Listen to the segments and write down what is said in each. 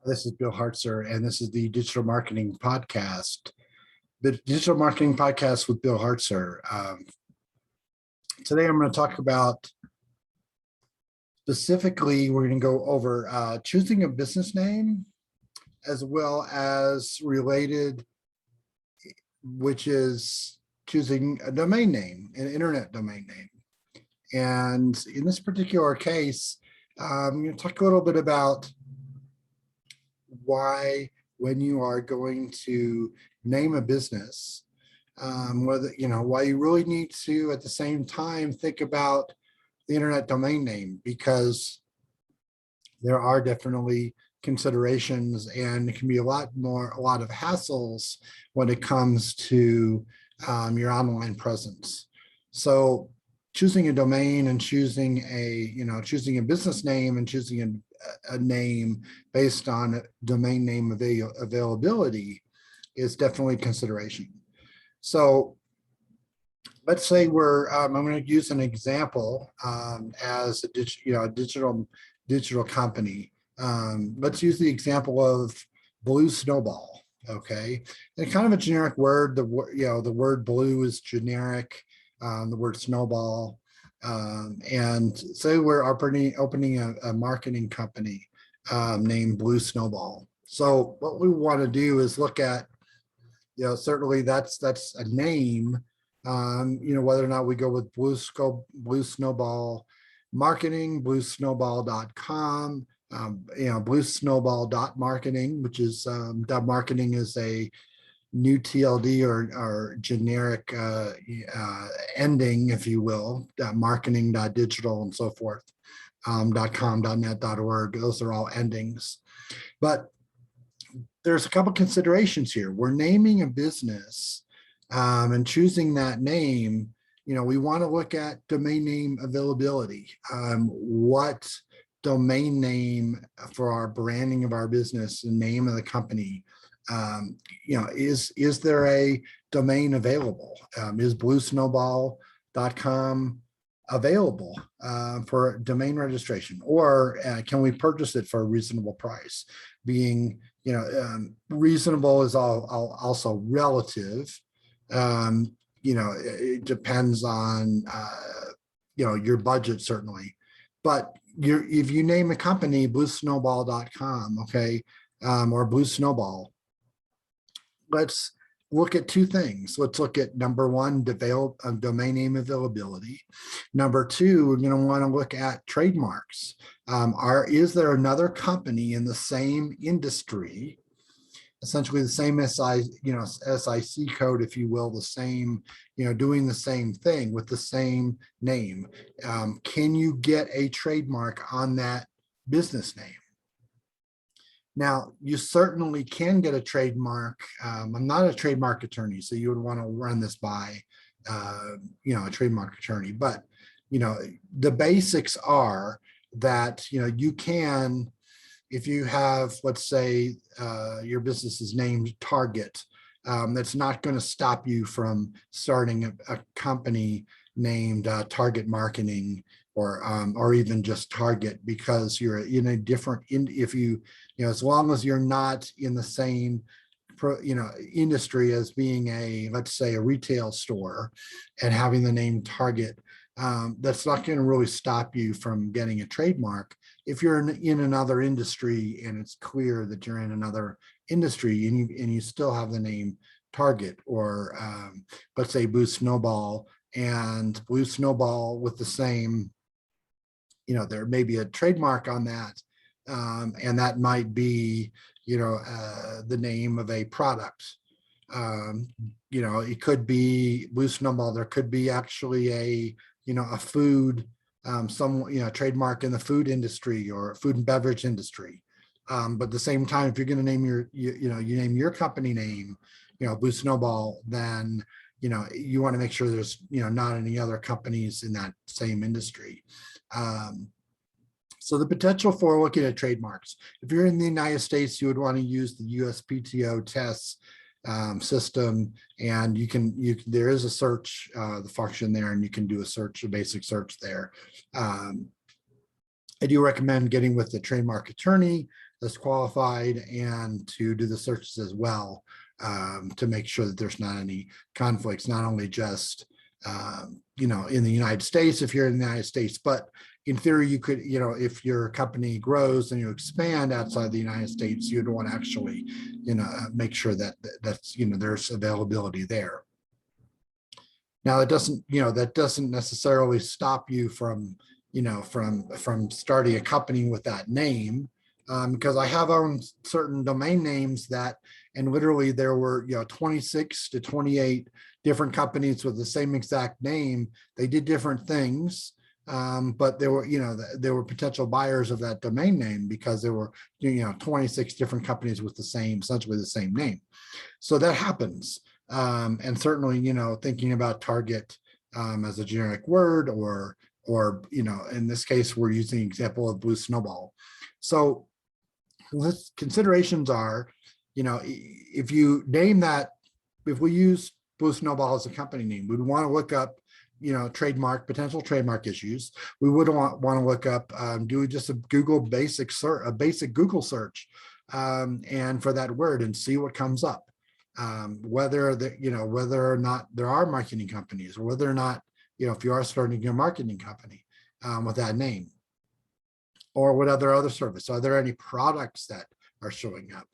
This is Bill Hartzer, and this is the Digital Marketing Podcast. The Digital Marketing Podcast with Bill Hartzer. Today I'm going to talk about, specifically, we're going to go over choosing a business name as well as related, which is choosing a domain name, an internet domain name. And in this particular case, I'm going to talk a little bit about why, when you are going to name a business, why you really need to at the same time think about the internet domain name, because there are definitely considerations and it can be a lot of hassles when it comes to your online presence. So choosing a domain and choosing a business name and choosing a name based on domain name availability is definitely consideration. So let's say I'm going to use an example as a digital company. Let's use the example of Blue Snowball. Okay, and kind of a generic word. The word blue is generic. The word snowball. And say we're opening a marketing company named Blue Snowball. So what we want to do is look at, certainly that's a name. Whether or not we go with Blue Snowball marketing, bluesnowball.com, bluesnowball.marketing, which is .marketing is a new TLD or generic ending, if you will, marketing, digital, and so forth, .com, .net, .org. Those are all endings. But there's a couple considerations here. We're naming a business and choosing that name. We want to look at domain name availability. What domain name for our branding of our business, the name of the company, is there a domain available? Is bluesnowball.com available for domain registration, or can we purchase it for a reasonable price? Being, reasonable is also relative. It depends on your budget, certainly, but if you name a company bluesnowball.com, okay, or Blue Snowball, let's look at two things. Let's look at number one, domain name availability. Number two, we're going to want to look at trademarks. Is there another company in the same industry, essentially the same SIC code, if you will, the same, doing the same thing with the same name? Can you get a trademark on that business name? Now, you certainly can get a trademark. I'm not a trademark attorney, so you would want to run this by, a trademark attorney. But, the basics are that, you can, if you have, let's say, your business is named Target, that's not going to stop you from starting a company named Target Marketing, or even just Target, because you're in a different, as long as you're not in the same industry as being let's say a retail store and having the name Target, that's not going to really stop you from getting a trademark. If you're in another industry and it's clear that you're in another industry and you still have the name Target, or let's say Blue Snowball, and Blue Snowball with the same, there may be a trademark on that, and that might be, the name of a product. It could be Blue Snowball. There could be actually a food, trademark in the food industry or food and beverage industry. But at the same time, if you're going to name you name your company name, Blue Snowball, then, you want to make sure there's, not any other companies in that same industry. So the potential for looking at trademarks, if you're in the United States, you would want to use the USPTO tests system, and there is a search, the function there, and you can do a basic search there. I do recommend getting with the trademark attorney that's qualified and to do the searches as well, to make sure that there's not any conflicts, not only just you know, in the United States, if you're in the United States, but in theory, you could, you know, if your company grows and you expand outside the United States, you'd want to actually, you know, make sure that that's, you know, there's availability there. Now, it doesn't, you know, that doesn't necessarily stop you from, you know, from starting a company with that name, because I have owned certain domain names that, and literally there were, you know, 26 to 28 different companies with the same exact name. They did different things, but there were, you know, there were potential buyers of that domain name because there were, you know, 26 different companies with the same, essentially the same name. So that happens. And certainly, you know, thinking about target as a generic word, or, you know, in this case, we're using the example of Blue Snowball. So considerations are, you know, if you name that, if we use Blue Snowball as a company name, we'd want to look up, you know, potential trademark issues. We would want to look up, do just a Google basic search, a basic Google search, and for that word, and see what comes up. Whether the, you know, whether or not there are marketing companies, or whether or not, you know, if you are starting your marketing company with that name, or what other service, are there any products that are showing up?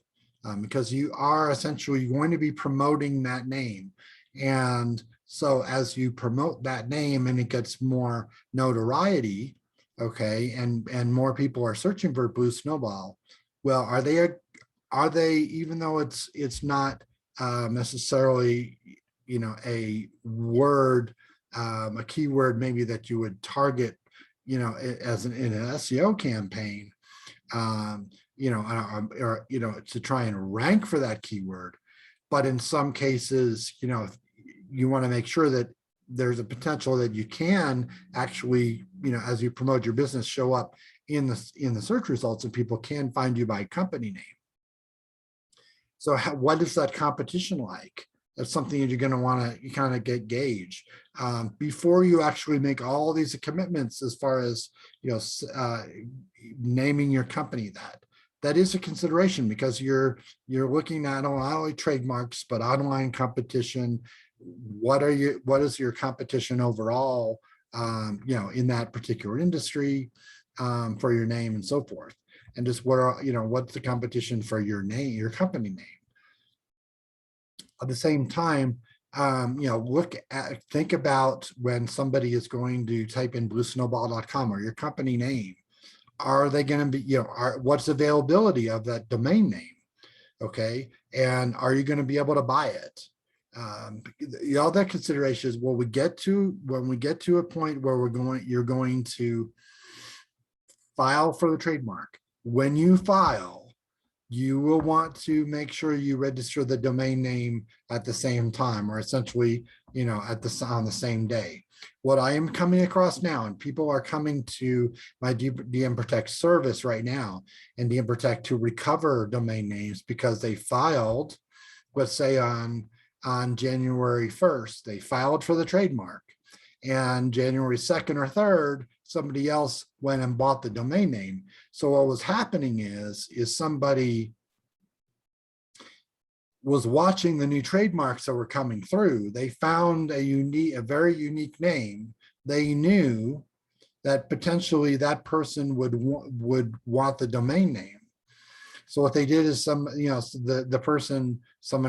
Because you are essentially going to be promoting that name. And so as you promote that name and it gets more notoriety, okay, and more people are searching for Blue Snowball, well, are they, even though it's not necessarily, you know, a word, a keyword maybe that you would target, you know, as in an SEO campaign, you know, or, you know, to try and rank for that keyword. But in some cases, you know, you want to make sure that there's a potential that you can actually, you know, as you promote your business, show up in the search results, and people can find you by company name. So what is that competition like? That's something that you're going to want to kind of gauge before you actually make all these commitments, as far as, you know, naming your company. That is a consideration, because you're looking at not only trademarks but online competition. What is your competition overall, you know, in that particular industry, for your name and so forth, and just what's the competition for your name, your company name. At the same time, you know, think about when somebody is going to type in bluesnowball.com or your company name, are they going to be, you know, what's the availability of that domain name? Okay. And are you going to be able to buy it? All that considerations, when we get to a point where you're going to file for the trademark. When you file, you will want to make sure you register the domain name at the same time, or essentially, you know, on the same day. What I am coming across now, and people are coming to my DM Protect service right now, and DM Protect to recover domain names because they filed, let's say on January 1st, they filed for the trademark, and January 2nd or 3rd, somebody else went and bought the domain name. So what was happening is somebody was watching the new trademarks that were coming through. They found a very unique name. They knew that potentially that person would want the domain name. So what they did is someone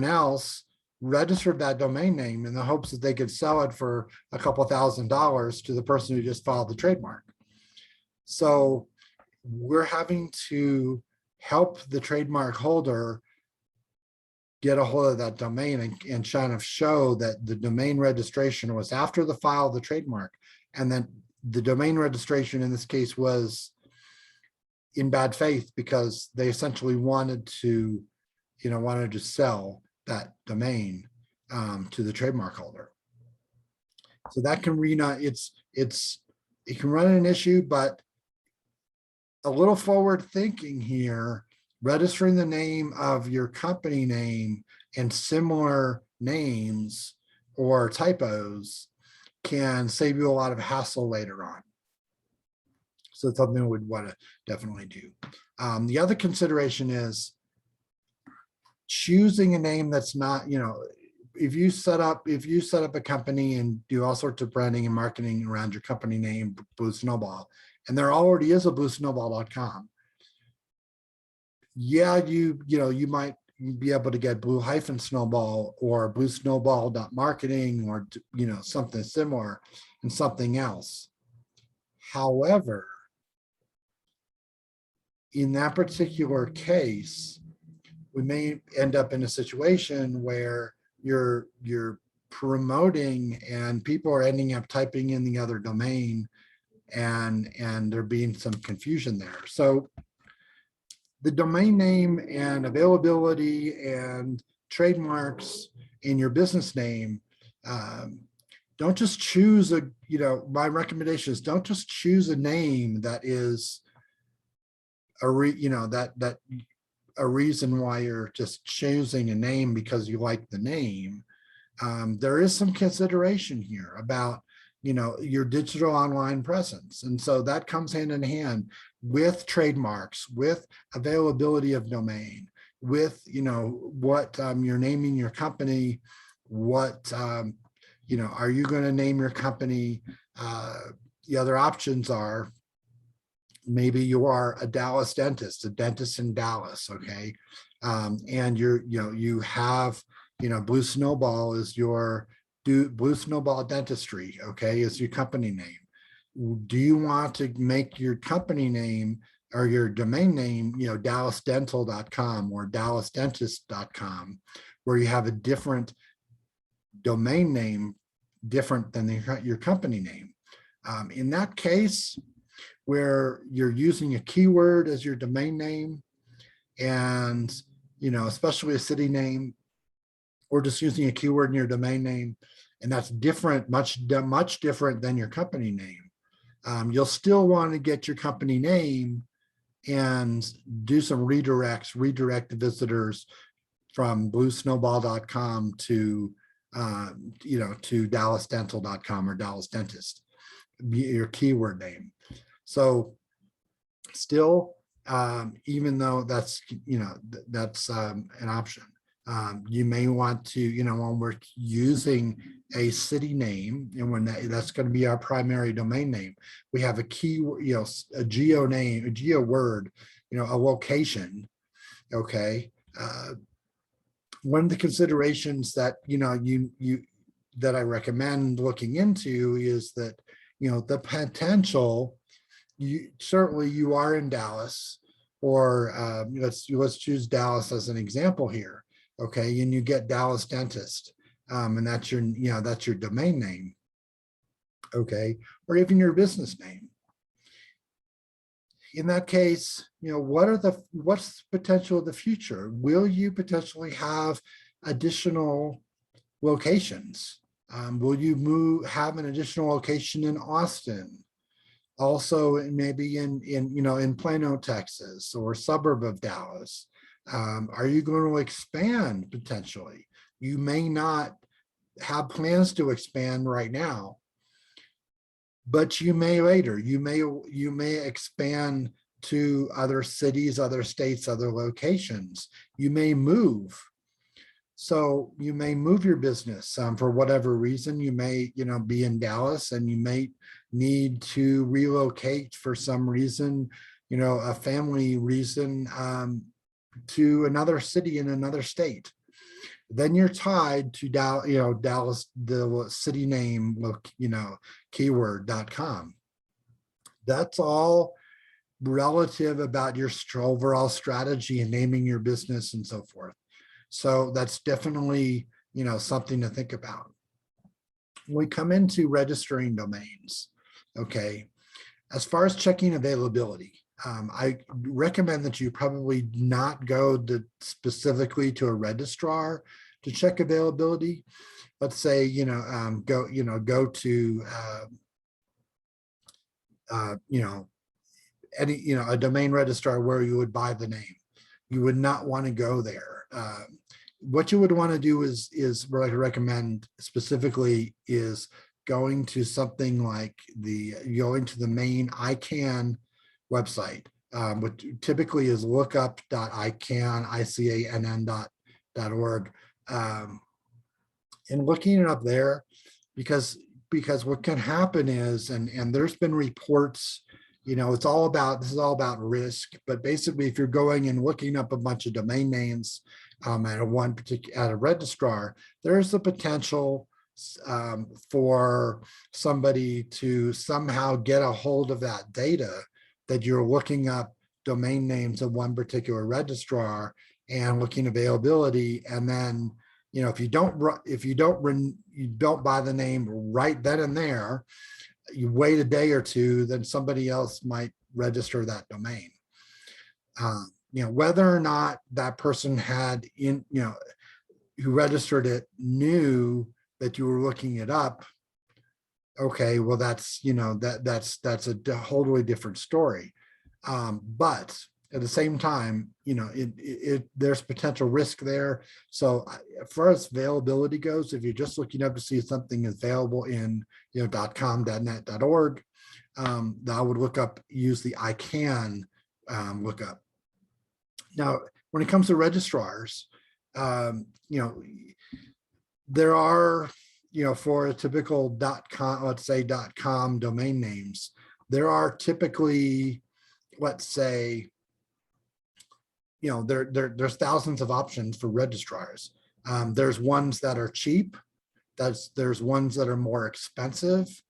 else registered that domain name in the hopes that they could sell it for a couple $1,000s to the person who just filed the trademark. So we're having to help the trademark holder get a hold of that domain and kind of show that the domain registration was after the file of the trademark, and then the domain registration in this case was in bad faith because they essentially wanted to sell that domain to the trademark holder. So that can it can run an issue, but a little forward thinking here, registering the name of your company name and similar names or typos can save you a lot of hassle later on. So it's something we'd want to definitely do. The other consideration is choosing a name that's not, if you set up a company and do all sorts of branding and marketing around your company name, Blue Snowball, and there already is a bluesnowball.com. Yeah, you might be able to get blue-snowball or bluesnowball.marketing or something similar and something else. However, in that particular case, we may end up in a situation where you're promoting and people are ending up typing in the other domain and there being some confusion there. So the domain name and availability and trademarks in your business name, don't just choose my recommendation is don't just choose a name that is a reason why you're just choosing a name because you like the name. There is some consideration here about your digital online presence, and so that comes hand in hand with trademarks, with availability of domain, with what you're naming your company, what are you going to name your company. The other options are maybe you are a Dallas dentist, a dentist in Dallas, okay, and you have Blue Snowball is your Blue Snowball Dentistry, okay, is your company name. Do you want to make your company name or your domain name, dallasdental.com or dallasdentist.com, where you have a different domain name, different than your company name? In that case, where you're using a keyword as your domain name, and especially a city name, or just using a keyword in your domain name, and that's different, much different than your company name. You'll still want to get your company name and do some redirect the visitors from bluesnowball.com to to dallasdental.com or Dallas Dentist, your keyword name. So still, even though that's that's an option, you may want to, when we're using a city name, and when that's going to be our primary domain name, we have a key, a geo name, a geo word, a location. Okay. One of the considerations that that I recommend looking into is that the potential. Certainly you are in Dallas, or let's choose Dallas as an example here, okay, and you get Dallas Dentist, and that's your that's your domain name, okay, or even your business name. In that case, what's the potential of the future? Will you potentially have additional locations? Will you have an additional location in Austin? Also, maybe in Plano, Texas, or a suburb of Dallas? Are you going to expand potentially? You may not have plans to expand right now, but you may later. You may expand to other cities, other states, other locations. You may move. So you may move your business for whatever reason. You may be in Dallas and you may need to relocate for some reason, a family reason, to another city in another state. Then you're tied to Dallas, the city name, keyword.com. That's all relative about your overall strategy and naming your business and so forth. So that's definitely, something to think about. When we come into registering domains, okay, as far as checking availability, I recommend that you probably not go specifically to a registrar to check availability. Let's say, go to, any, a domain registrar where you would buy the name. You would not want to go there. What you would want to do is what I recommend specifically is going to something like going to the main ICANN website, which typically is lookup.icann.org. And looking it up there, because what can happen is, and there's been reports, this is all about risk, but basically if you're going and looking up a bunch of domain names at a registrar, there's the potential for somebody to somehow get a hold of that data that you're looking up domain names of one particular registrar and looking availability, and then if you don't buy the name right then and there, you wait a day or two, then somebody else might register that domain. Whether or not that person who registered it knew that you were looking it up, okay, well, that's that's a totally different story. But at the same time, there's potential risk there. So as far as availability goes, if you're just looking up to see if something is available in .com, .net, .org, I would use the ICANN lookup. Now, when it comes to registrars, there are, for a typical .com, let's say .com domain names, there are typically, let's say, there's thousands of options for registrars. There's ones that are cheap. There's ones that are more expensive.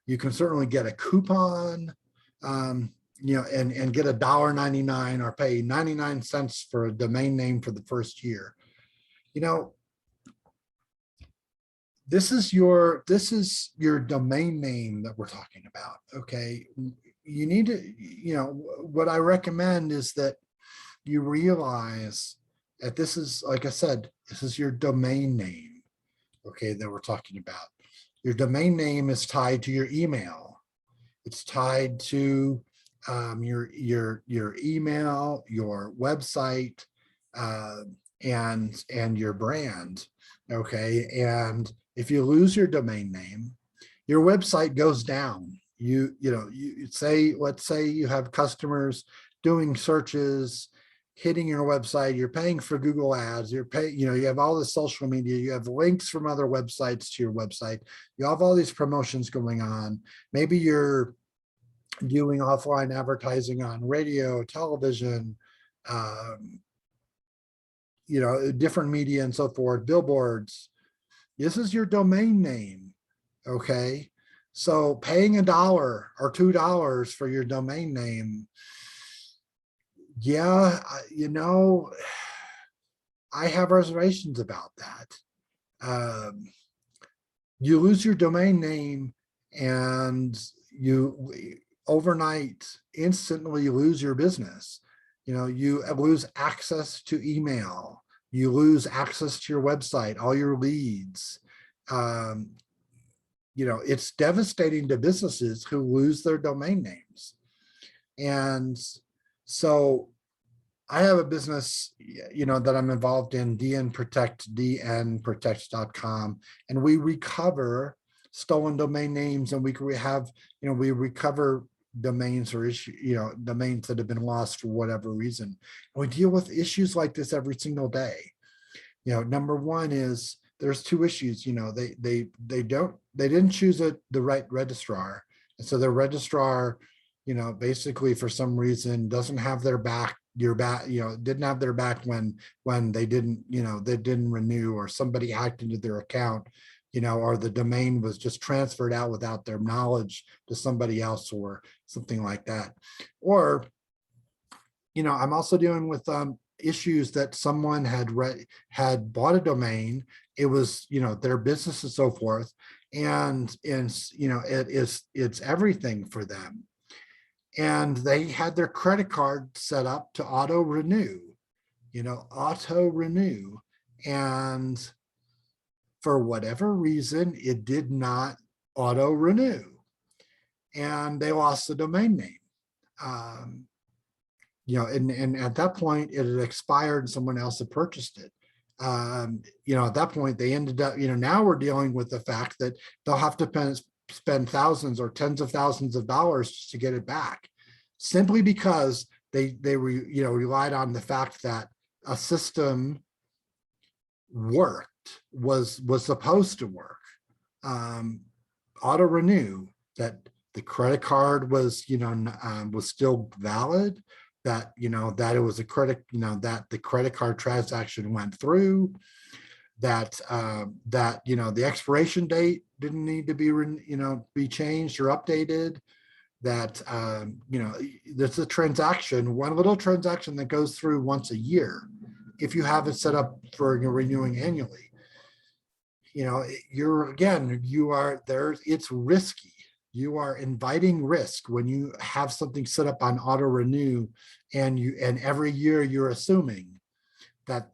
You can certainly get a coupon, and get $1.99 or pay 99 cents for a domain name for the first year. This is your domain name that we're talking about. Okay, you need to, what I recommend is that you realize that this is, like I said, this is your domain name, okay, that we're talking about. Your domain name is tied to your email. It's tied to your email, your website, and your brand, okay? And if you lose your domain name, your website goes down. Let's say you have customers doing searches, hitting your website, you're paying for Google ads, you have all the social media, you have links from other websites to your website, you have all these promotions going on. Maybe you're doing offline advertising on radio, television, different media and so forth, billboards. This is your domain name, okay? So paying $1 or $2 for your domain name, yeah, I have reservations about that. You lose your domain name and you overnight instantly lose your business. You lose access to email, you lose access to your website, all your leads. It's devastating to businesses who lose their domain names. And so I have a business, that I'm involved in, dnprotect.com, and we recover stolen domain names, and we recover domains or domains that have been lost for whatever reason. And we deal with issues like this every single day. Number one is there's two issues. They didn't choose the right registrar, and so the registrar, basically for some reason doesn't have their back. Didn't have their back when they didn't renew, or somebody hacked into their account, or the domain was just transferred out without their knowledge to somebody else or something like that. Or, I'm also dealing with issues that someone had bought a domain. It was, their business and so forth. And it's everything for them. And they had their credit card set up to auto renew. And for whatever reason, it did not auto renew, and they lost the domain name. And at that point it had expired and someone else had purchased it. At that point they ended up, now we're dealing with the fact that they'll have to spend thousands or tens of thousands of dollars just to get it back. simply because they relied on the fact that a system was supposed to work. Auto renew, that the credit card was was still valid, that that it was a credit, that the credit card transaction went through, that the expiration date didn't need to be changed or updated, that there's a transaction, one little transaction that goes through once a year. If you have it set up for renewing annually, you are there. It's risky. You are inviting risk when you have something set up on auto renew, and every year you're assuming that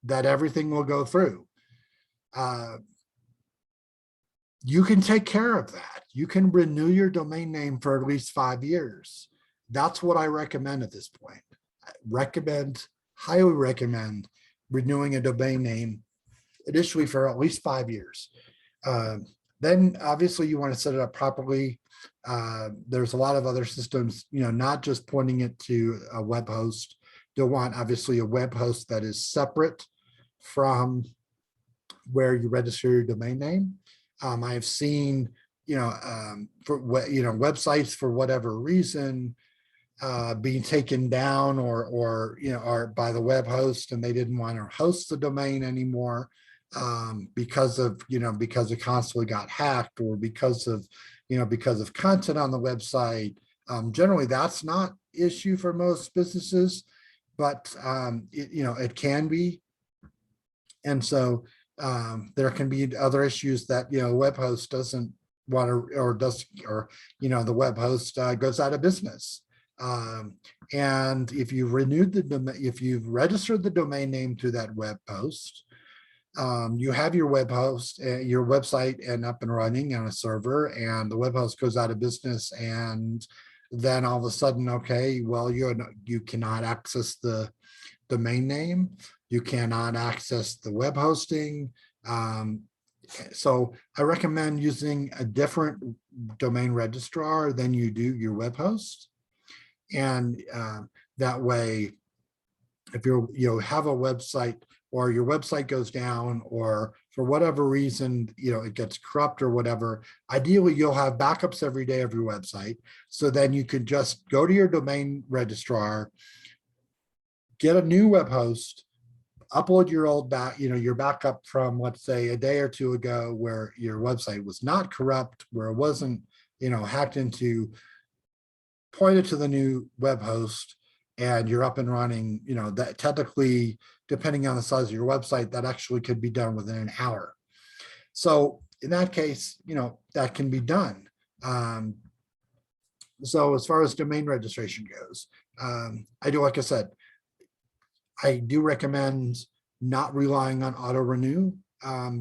everything will go through. You can take care of that. You can renew your domain name for at least 5 years. That's what I recommend at this point. Highly recommend renewing a domain name initially for at least 5 years. Then obviously you want to set it up properly. There's a lot of other systems, not just pointing it to a web host. You'll want obviously a web host that is separate from where you register your domain name. I have seen, websites for whatever reason being taken down or by the web host, and they didn't want to host the domain anymore because it constantly got hacked, or because of content on the website. Generally, that's not issue for most businesses, but it can be. And so there can be other issues that web host doesn't want to, or the web host goes out of business. And if you've registered the domain name to that web host, you have your web host, your website up and running on a server, and the web host goes out of business, and then all of a sudden, okay, well, you cannot access the domain name, you cannot access the web hosting. So I recommend using a different domain registrar than you do your web host. And that way, if you have a website, or your website goes down, or for whatever reason, it gets corrupt or whatever, ideally you'll have backups every day of your website. So then you can just go to your domain registrar, get a new web host, upload your old your backup from, let's say, a day or two ago, where your website was not corrupt, where it wasn't, hacked into, point it to the new web host, and you're up and running. That technically, depending on the size of your website, that actually could be done within an hour. So in that case, that can be done. So as far as domain registration goes, like I said, I do recommend not relying on auto renew,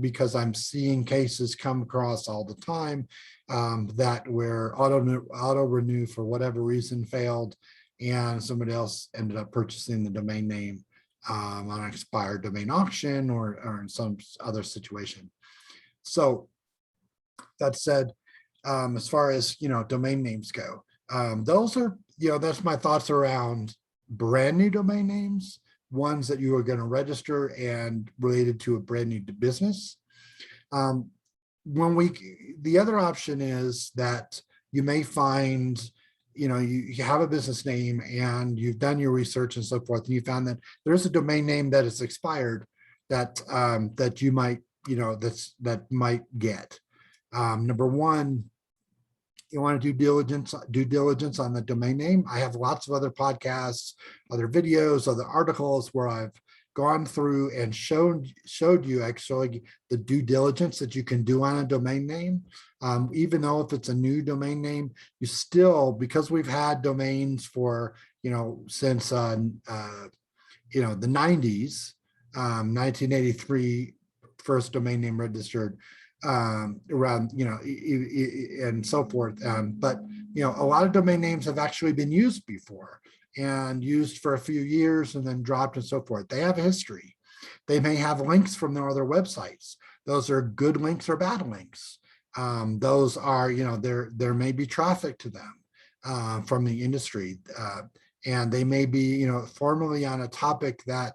because I'm seeing cases come across all the time that where auto renew for whatever reason failed, and somebody else ended up purchasing the domain name on an expired domain auction or in some other situation. So that said, as far as domain names go, those are that's my thoughts around brand new domain names, ones that you are going to register and related to a brand new business. The other option is that you may find, you have a business name and you've done your research and so forth, and you found that there's a domain name that is expired that that you might, that might get. Number one, you want to due diligence on the domain name. I have lots of other podcasts, other videos, other articles where I've gone through and showed you actually the due diligence that you can do on a domain name. Even though if it's a new domain name, you still, because we've had domains for, since the 90s, 1983, first domain name registered, around, and so forth. But, a lot of domain names have actually been used before and used for a few years and then dropped and so forth. They have a history. They may have links from their other websites. Those are good links or bad links. Those are, there may be traffic to them. from the industry. And they may be, formally on a topic that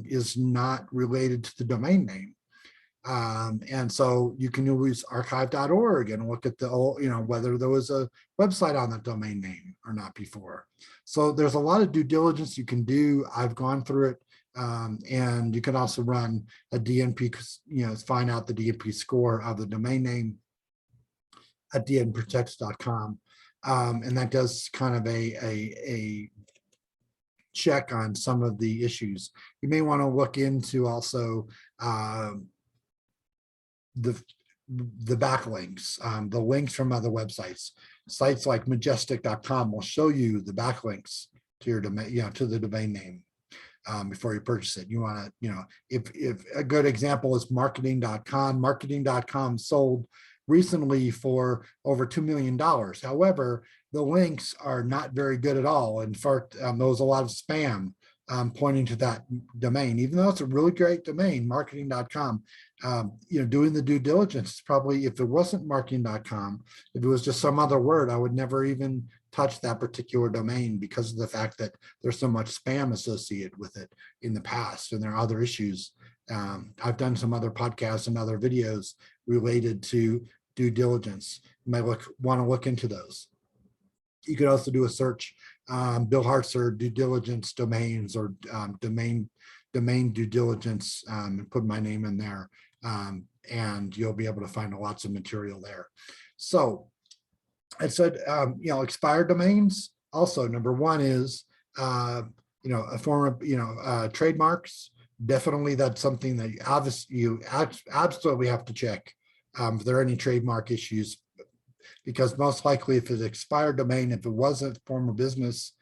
is not related to the domain name. And so you can use archive.org and look at the old, whether there was a website on the domain name or not before. So there's a lot of due diligence you can do. I've gone through it. And you can also run a DNP, find out the DNP score of the domain name at dnprotects.com. And that does kind of a check on some of the issues. You may want to look into also the backlinks, the links from other websites. Sites like majestic.com will show you the backlinks to your domain, to the domain name before you purchase it. You want to, if a good example is marketing.com. Marketing.com sold recently for over $2 million. However, the links are not very good at all. In fact, there was a lot of spam pointing to that domain, even though it's a really great domain, marketing.com. Doing the due diligence, probably if it wasn't marketing.com, if it was just some other word, I would never even touch that particular domain because of the fact that there's so much spam associated with it in the past, and there are other issues. I've done some other podcasts and other videos related to due diligence. You might want to look into those. You could also do a search, Bill Hartzer due diligence domains, or domain due diligence, and put my name in there, and you'll be able to find lots of material there. So I said, expired domains. Also, number one is, a form of, trademarks. Definitely, that's something that you absolutely have to check if there are any trademark issues, because most likely if it's an expired domain, if it was a form of business,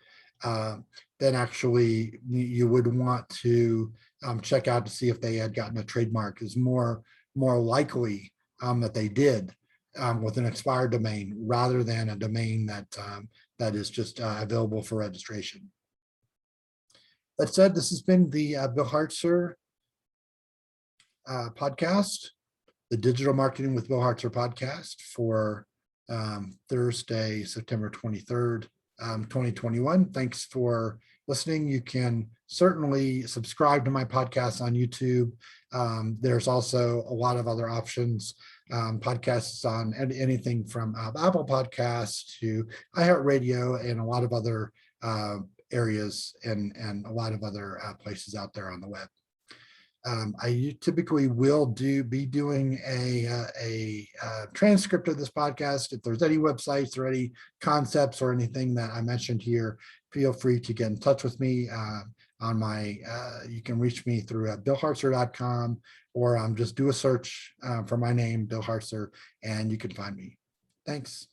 then actually you would want to check out to see if they had gotten a trademark. Is more likely that they did with an expired domain rather than a domain that is just available for registration. That said, this has been the Bill Hartzer podcast, the Digital Marketing with Bill Hartzer podcast for Thursday, September 23rd, 2021. Thanks for listening. You can certainly subscribe to my podcast on YouTube. There's also a lot of other options, podcasts on anything from Apple Podcasts to iHeartRadio and a lot of other areas and a lot of other places out there on the web. I typically will be doing a transcript of this podcast. If there's any websites or any concepts or anything that I mentioned here, feel free to get in touch with me on my, you can reach me through billhartzer.com, or just do a search for my name, Bill Hartzer, and you can find me. Thanks.